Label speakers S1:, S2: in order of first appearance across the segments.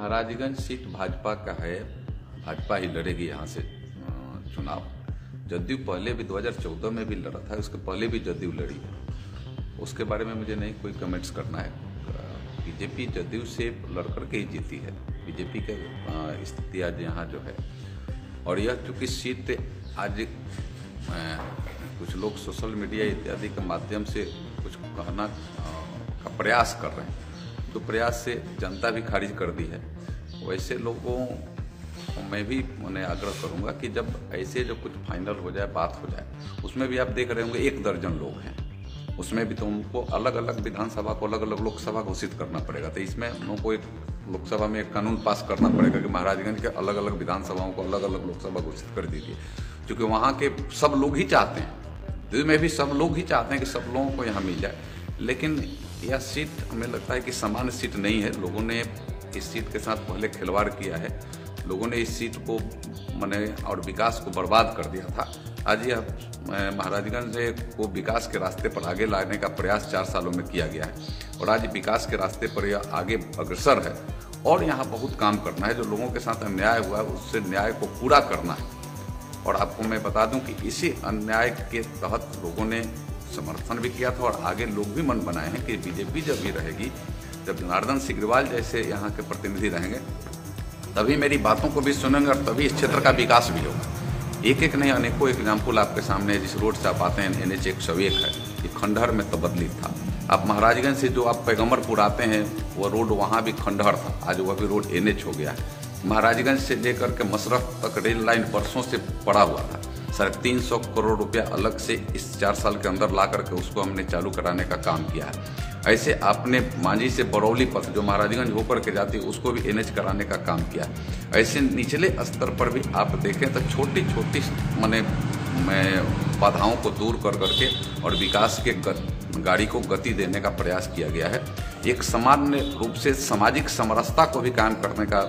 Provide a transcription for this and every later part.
S1: Maharajganj seat Bhajpa का है, भाजपा ही लड़ेगी यहाँ से चुनाव। जदयू पहले भी 2014 में भी लड़ा था, उसके पहले भी जदयू लड़ी है, उसके बारे में मुझे नहीं कोई कमेंट्स करना है। बीजेपी जदयू से लड़ करके ही जीती है, बीजेपी की स्थिति आज यहाँ जो है। और यह चूँकि सीट आज कुछ लोग सोशल मीडिया इत्यादि के माध्यम से कुछ कहना का प्रयास कर रहे हैं, तो प्रयास से जनता भी खारिज कर दी है। वैसे लोगों को मैं भी उन्हें आग्रह करूंगा कि जब ऐसे जो कुछ फाइनल हो जाए, बात हो जाए, उसमें भी आप देख रहे होंगे 1 दर्जन लोग हैं, उसमें भी तो उनको अलग अलग विधानसभा को अलग अलग लोकसभा घोषित करना पड़ेगा। तो इसमें उनको एक लोकसभा में एक कानून पास करना पड़ेगा कि महाराजगंज के अलग अलग विधानसभाओं को अलग अलग लोकसभा घोषित कर दीजिए, क्योंकि वहाँ के सब लोग ही चाहते हैं, दिल्ली में भी सब लोग ही चाहते हैं कि सब लोगों को यहाँ मिल जाए। लेकिन यह सीट हमें लगता है कि सामान्य सीट नहीं है। लोगों ने इस सीट के साथ पहले खिलवाड़ किया है, लोगों ने इस सीट को और विकास को बर्बाद कर दिया था। आज यह महाराजगंज को विकास के रास्ते पर आगे लाने का प्रयास 4 सालों में किया गया है और आज विकास के रास्ते पर यह आगे अग्रसर है और यहाँ बहुत काम करना है। जो लोगों के साथ अन्याय हुआ है उससे न्याय को पूरा करना है। और आपको मैं बता दूं कि इसी अन्याय के तहत लोगों ने समर्थन भी किया था और आगे लोग भी मन बनाए हैं कि बीजेपी जब भी रहेगी, जब जनार्दन सिग्रीवाल जैसे यहाँ के प्रतिनिधि रहेंगे, तभी मेरी बातों को भी सुनेंगे और तभी इस क्षेत्र का विकास भी होगा। एक नहीं, अनेकों एग्जाम्पल आपके सामने जिस रोड से आप आते हैं NH 101 है, ये खंडहर में तब्दील था। आप महाराजगंज से जो आप पैगम्बरपुर आते हैं वो रोड वहाँ भी खंडहर था, आज वह भी रोड NH हो गया है। महाराजगंज से लेकर के मसरफ तक रेल लाइन बरसों से पड़ा हुआ था, 350 करोड़ रुपया अलग से इस 4 साल के अंदर ला करके उसको हमने चालू कराने का काम किया है। ऐसे आपने मांझी से बरौली पथ जो महाराजगंज होकर के जाती है उसको भी NH कराने का काम किया है। ऐसे निचले स्तर पर भी आप देखें तो छोटी छोटी बाधाओं को दूर कर करके और विकास के गाड़ी को गति देने का प्रयास किया गया है। एक सामान्य रूप से सामाजिक समरसता को भी कायम करने का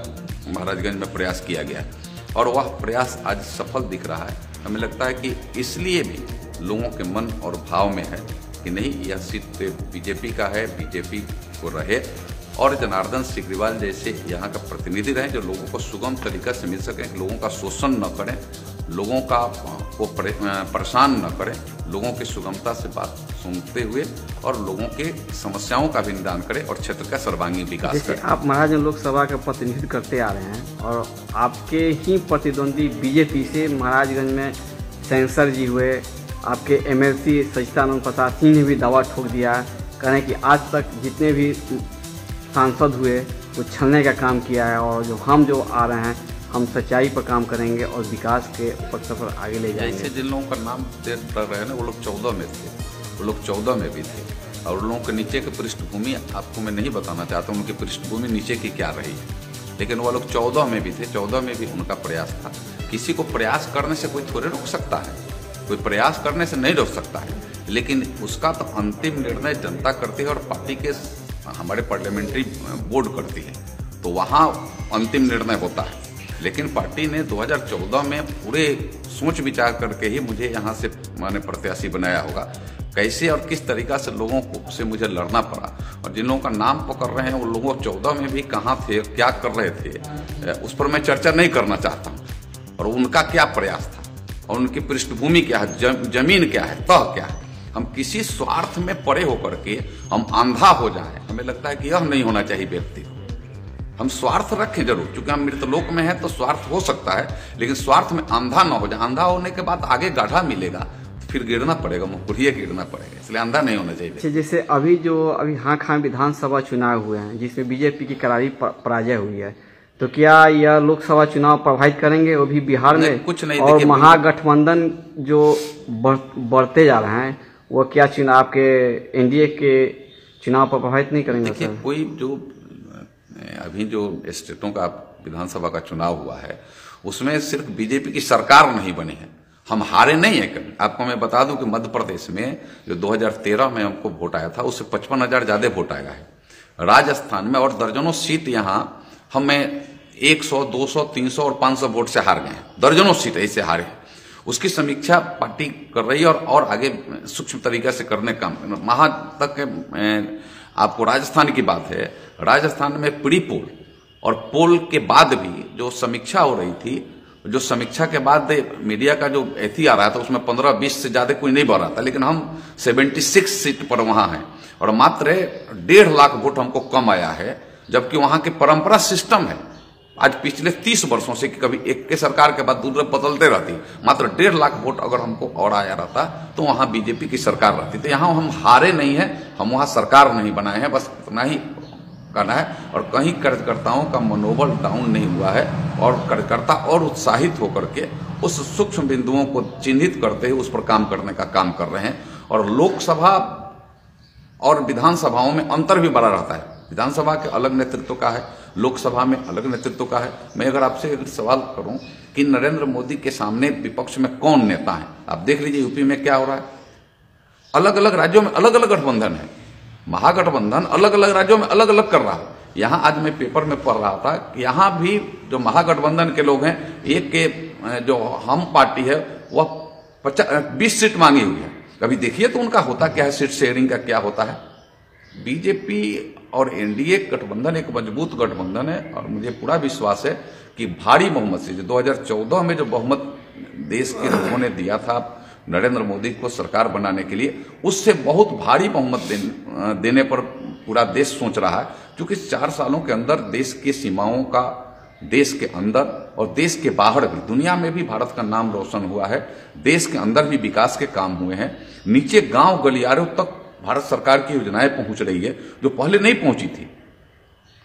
S1: महाराजगंज में प्रयास किया गया है और वह प्रयास आज सफल दिख रहा है। हमें लगता है कि इसलिए भी लोगों के मन और भाव में है कि नहीं, यह सीट बीजेपी का है, बीजेपी को रहे और जनार्दन सिग्रीवाल जैसे यहाँ का प्रतिनिधि रहे जो लोगों को सुगम तरीका से मिल सकें, लोगों का शोषण न करें, लोगों को परेशान न करें, लोगों की सुगमता से बात सुनते हुए और लोगों के समस्याओं का भी निदान करें और क्षेत्र का सर्वांगीण विकास करें।
S2: आप महाराजगंज लोकसभा का प्रतिनिधित्व करते आ रहे हैं और आपके ही प्रतिद्वंदी बीजेपी से महाराजगंज में सेंसर जी हुए, आपके MLC सचिदानंद प्रसाद सिंह ने भी दावा ठोक दिया, कह रहे हैं कि आज तक जितने भी सांसद हुए वो छलने का काम किया है और जो आ रहे हैं हम सच्चाई पर काम करेंगे और विकास के पक्ष पर आगे ले जाएंगे।
S1: ऐसे जिन लोगों का नाम दे रहे हैं ना, वो लोग 14 में थे, वो लोग 14 में भी थे और उन लोगों के नीचे की पृष्ठभूमि आपको मैं नहीं बताना चाहता उनकी पृष्ठभूमि नीचे की क्या रही है, लेकिन वो लोग 14 में भी थे, 14 में भी उनका प्रयास था। किसी को प्रयास करने से कोई थोड़े रोक सकता है, कोई प्रयास करने से नहीं रोक सकता है, लेकिन उसका तो अंतिम निर्णय जनता करती है और पार्टी के हमारे पार्लियामेंट्री बोर्ड करती है, तो वहाँ अंतिम निर्णय होता है। लेकिन पार्टी ने 2014 में पूरे सोच विचार करके ही मुझे यहाँ से मैंने प्रत्याशी बनाया होगा। कैसे और किस तरीका से लोगों को से मुझे लड़ना पड़ा और जिन लोगों का नाम पकड़ रहे हैं वो लोगों 14 में भी कहाँ थे, क्या कर रहे थे, उस पर मैं चर्चा नहीं करना चाहता हूँ और उनका क्या प्रयास था और उनकी पृष्ठभूमि क्या है, जमीन क्या है, तह क्या है। हम किसी स्वार्थ में पड़े होकर के हम अंधा हो जाएं, हमें लगता है कि यह नहीं होना चाहिए व्यक्ति। हम स्वार्थ रखें जरूर, क्योंकि हम मृतलोक में हैं तो स्वार्थ हो सकता है, लेकिन स्वार्थ में अंधा न हो जाए। अंधा होने के बाद आगे गाढ़ा मिलेगा तो फिर गिरना पड़ेगा, मुकुड़िए गिरना पड़ेगा, इसलिए अंधा नहीं होना चाहिए।
S2: जैसे अभी हाँ विधानसभा चुनाव हुए हैं जिसमें बीजेपी की करारी पराजय हुई है, तो क्या यह लोकसभा चुनाव प्रभावित करेंगे वो भी बिहार में?
S1: कुछ नहीं,
S2: और महागठबंधन जो बढ़ते जा रहे हैं वो क्या चुनाव आपके NDA के चुनाव पर प्रभावित नहीं करेंगे?
S1: देखिए, कोई जो अभी जो स्टेटों का विधानसभा का चुनाव हुआ है उसमें सिर्फ बीजेपी की सरकार नहीं बनी है, हम हारे नहीं है कभी। आपको मैं बता दूं कि मध्य प्रदेश में जो 2013 में हमको वोट आया था उससे 55,000 ज्यादा वोट आया है। राजस्थान में और दर्जनों सीट यहाँ हमें 100, 200, 300 और 500 वोट से हार गए हैं, दर्जनों सीट ऐसे हारे हैं। उसकी समीक्षा पार्टी कर रही है और आगे सूक्ष्म तरीके से करने का वहां तक आपको राजस्थान की बात है, राजस्थान में प्री पोल और पोल के बाद भी जो समीक्षा हो रही थी, जो समीक्षा के बाद मीडिया का जो एथी आ रहा था उसमें 15-20 से ज्यादा कोई नहीं बढ़ रहा था, लेकिन हम 76 सीट पर वहां हैं और मात्र 1.5 लाख वोट हमको कम आया है, जबकि वहां की परंपरा सिस्टम है आज पिछले 30 वर्षों से कि कभी एक के सरकार के बाद दूसरे बदलते रहती, मात्र 1.5 लाख वोट अगर हमको और आया रहता तो वहां बीजेपी की सरकार रहती। तो यहां हम हारे नहीं है, हम वहां सरकार नहीं बनाए हैं, बस इतना ही करना है। और कहीं कार्यकर्ताओं का मनोबल डाउन नहीं हुआ है और कार्यकर्ता और उत्साहित होकर के उस सूक्ष्म बिंदुओं को चिन्हित करते हुए उस पर काम करने का काम कर रहे हैं। और लोकसभा और विधानसभाओं में अंतर भी बड़ा रहता है, विधानसभा के अलग नेतृत्व का है, लोकसभा में अलग नेतृत्व का है। मैं अगर आपसे एक सवाल करूं कि नरेंद्र मोदी के सामने विपक्ष में कौन नेता है, आप देख लीजिए यूपी में क्या हो रहा है। अलग अलग राज्यों में अलग अलग गठबंधन है, महागठबंधन अलग अलग राज्यों में अलग अलग कर रहा है। यहां आज मैं पेपर में पढ़ रहा था कि यहां भी जो महागठबंधन के लोग हैं, एक के जो हम पार्टी है वह 20 सीट मांगी हुई है। कभी देखिए तो उनका होता क्या है, सीट शेयरिंग का क्या होता है। बीजेपी और एनडीए गठबंधन एक मजबूत गठबंधन है और मुझे पूरा विश्वास है कि भारी बहुमत से, जो 2014 में जो बहुमत देश के लोगों ने दिया था नरेंद्र मोदी को सरकार बनाने के लिए, उससे बहुत भारी बहुमत देने पर पूरा देश सोच रहा है। क्योंकि 4 सालों के अंदर देश की सीमाओं का, देश के अंदर और देश के बाहर भी, दुनिया में भी भारत का नाम रोशन हुआ है, देश के अंदर भी विकास के काम हुए हैं। नीचे गांव गलियारों तक भारत सरकार की योजनाएं पहुंच रही है जो पहले नहीं पहुंची थी।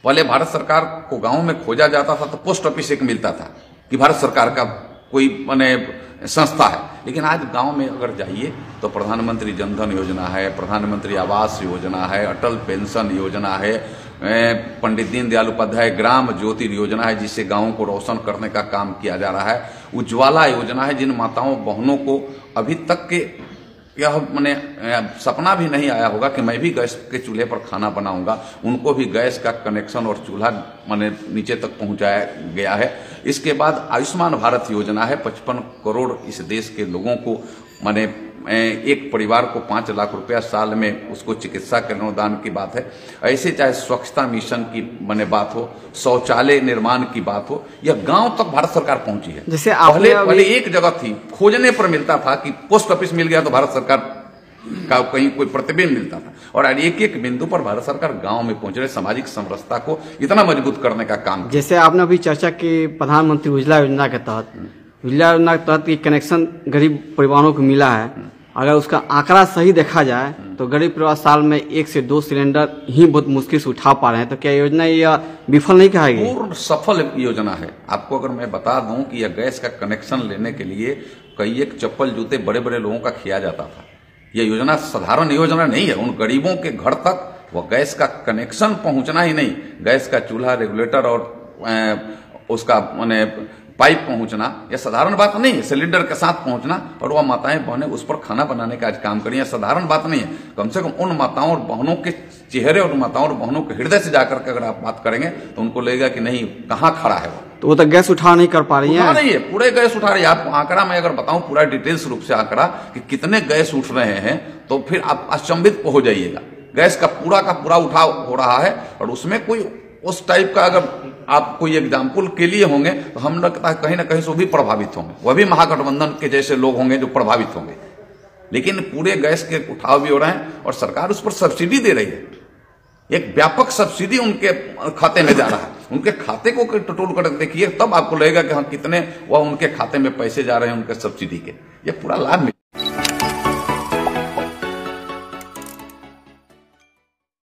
S1: पहले भारत सरकार को गांव में खोजा जाता था तो पोस्ट ऑफिस एक मिलता था कि भारत सरकार का कोई माने संस्था है, लेकिन आज गांव में अगर जाइए तो प्रधानमंत्री जनधन योजना है, प्रधानमंत्री आवास योजना है, अटल पेंशन योजना है, पंडित दीनदयाल उपाध्याय ग्राम ज्योति योजना है जिससे गांवों को रोशन करने का काम किया जा रहा है, उज्ज्वला योजना है जिन माताओं बहनों को अभी तक के यह मैंने सपना भी नहीं आया होगा कि मैं भी गैस के चूल्हे पर खाना बनाऊंगा, उनको भी गैस का कनेक्शन और चूल्हा मैंने नीचे तक पहुंचाया गया है। इसके बाद आयुष्मान भारत योजना है, 55 करोड़ इस देश के लोगों को मैंने एक परिवार को 5 लाख रुपया साल में उसको चिकित्सा के अनुदान की बात है। ऐसे चाहे स्वच्छता मिशन की मैंने बात हो, शौचालय निर्माण की बात हो, यह गांव तक भारत सरकार पहुंची है।
S2: जैसे
S1: पहले एक जगह थी, खोजने पर मिलता था कि पोस्ट ऑफिस मिल गया तो भारत सरकार का कहीं कोई प्रतिबिंब मिलता था, और आज एक एक बिंदु पर भारत सरकार गांव में पहुंच रहे, सामाजिक समरसता को इतना मजबूत करने का काम।
S2: जैसे आपने अभी चर्चा की प्रधानमंत्री उज्ज्वला योजना के तहत, उज्ज्वला योजना के तहत कनेक्शन गरीब परिवारों को मिला है। अगर उसका आंकड़ा सही देखा जाए तो गरीब परिवार साल में 1 से 2 सिलेंडर ही बहुत मुश्किल से उठा पा रहे हैं, तो क्या योजना यह विफल नहीं कहेगी?
S1: पूर्ण सफल योजना है। आपको अगर मैं बता दूं कि यह गैस का कनेक्शन लेने के लिए कई एक चप्पल जूते बड़े बड़े लोगों का खिया जाता था। यह योजना साधारण योजना नहीं है, उन गरीबों के घर तक वह गैस का कनेक्शन पहुंचना ही नहीं, गैस का चूल्हा, रेगुलेटर और उसका माने पाइप पहुंचना यह साधारण बात नहीं है, सिलेंडर के साथ पहुंचना, और वह माताएं बहनें उस पर खाना बनाने का आज काम करें, यह साधारण बात नहीं है। कम से कम उन माताओं और बहनों के चेहरे और माताओं और बहनों के हृदय से जाकर के अगर आप बात करेंगे तो उनको लगेगा कि नहीं, कहाँ खड़ा है वो।
S2: तो वो तो गैस उठा नहीं कर पा रही है।
S1: नहीं है, पूरे गैस उठा रही है। आप आंकड़ा मैं अगर बताऊं पूरा डिटेल्स रूप से आंकड़ा कि कितने गैस उठ रहे हैं तो फिर आप अचंभित हो जाइएगा। गैस का पूरा उठाव हो रहा है, और उसमें कोई उस टाइप का अगर आप कोई एग्जाम्पल के लिए होंगे तो हम लगता है कहीं ना कहीं से वो भी प्रभावित होंगे, वह भी महागठबंधन के जैसे लोग होंगे जो प्रभावित होंगे। लेकिन पूरे गैस के उठाव भी हो रहे हैं और सरकार उस पर सब्सिडी दे रही है, एक व्यापक सब्सिडी उनके खाते में जा रहा है। उनके खाते को टटोल कर देखिए तब आपको लगेगा कि हाँ कितने वह उनके खाते में पैसे जा रहे हैं उनके सब्सिडी के, ये पूरा लाभ